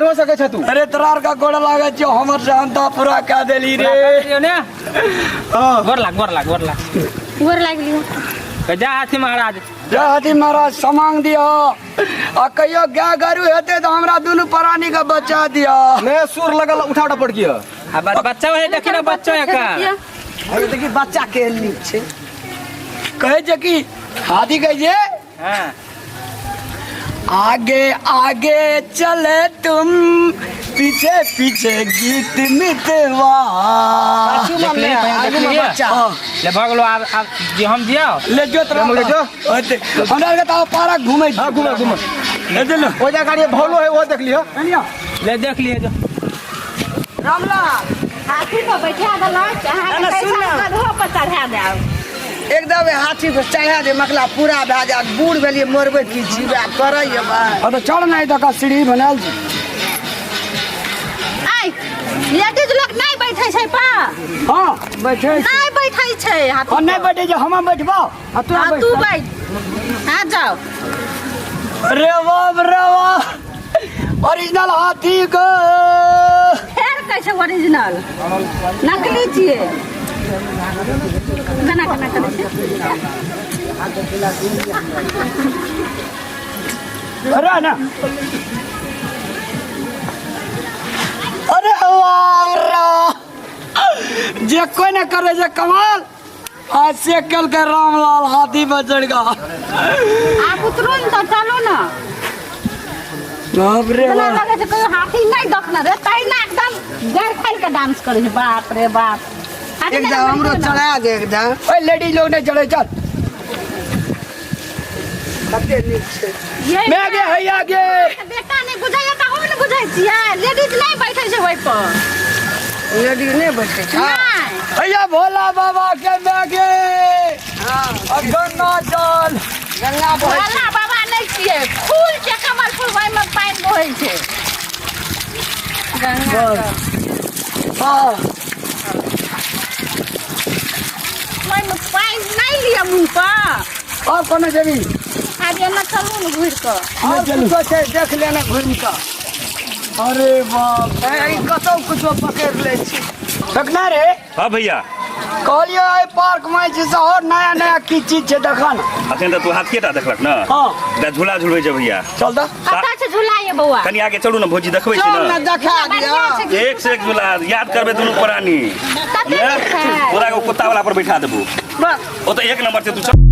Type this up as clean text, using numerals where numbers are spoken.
हो सके छ तू। अरे तरार का गोड़ लागे जो हमर जानता पूरा क्या देली रे। हां गोर लाग लियो जा हाथी महाराज। जा हाथी महाराज समांग दिया आ कहियो क्या गरु हेते तो हमरा दुनु प्राणी का बचा दिया। मैं सुर लगल उठा पड़ गया। अब बच्चा है देखि ना बच्चा है का। अरे देखी बच्चा के नीचे कहे जे कि हाथी कहे जे हां आगे आगे चले तुम पीछे पीछे गीत मितवा। ले भगलो अब जे हम दिया ले जो तरह ले जो हमरा के तो पार्क घूमे। हां घूमे ले चलो ओ जा गाड़ी भौलो है वो देख लियो। ले देख लिए जो रामला हाथी पर बैठा दला चाहे पैसा गधो पर चढ़ा दे। एकदम हाथी पर चढ़ा दे मकला पूरा भए जात बूढ़ भेलिए मरबै की जीवा करैए भाई। अब तो चढ़ नहीं तो का सीढ़ी बनाल छी। आई लेडीज लोग नहीं बैठे छै पा। हां बैठे नहीं बैठे छै हाथी और नहीं बैठे जो हम बैठबा आ तू बैठ। हां जाओ रे वाह ओरिजिनल हाथी को फेर कैसे ओरिजिनल नकली छिए गाना गाना करे छै। अरे ना अरे वाह जे कोई न करे जे कमाल आज से कल के रामलाल हाथी पर चढ़ गया। आप उतरो न तो चलो ना। बाप रे बना लगे छै कोई हाथी नहीं देखना रे तै ना एकदम गैर खाल के डांस करे छै। बाप रे बाप एकदम हमरो चढ़ा दे एकदम। ओए लेडीज लोग ने चढ़े चल कते नीक छै। मैं आगे है आगे बेटा नहीं बुझाइए त हम नहीं बुझाइ छियै। लेडीज नहीं बैठे छै ओइ पर। लेडीज नहीं बैठे छै। नहीं भैया भोला बाबा के मैं आगे हां गंगा जल गंगा बहै छै। भोला बाबा नहीं छियै फूल छै कमल फूल ओइ में पानी बहै छै। गंगा हां ओइ में पानी नहीं लिया मुंह पर। और कोने जेबी आज एना चलू न घुर के। और कुछो छै देख लेना घूम का। अरे बाप ई कतौ कुछो पकड़ ले छी। देखना रे हाँ भैया कहलियो आई पार्क में जे और नया नया की चीज छै देखा ना। अखन तो तू हाथ केटा देखलक ना। हां दा झूला झुलबै छै भैया। चल दा कतऽ छै झुलाइए बौआ। कनी आगे चलू ना भौजी देखबै छै चल ना। न देखा दियो। एक से एक झूला याद करबे दुनू प्राणी। कतऽ छै तोरा को कुत्ता वाला पर बैठा देबो। ओ तो एक नंबर से तू चल।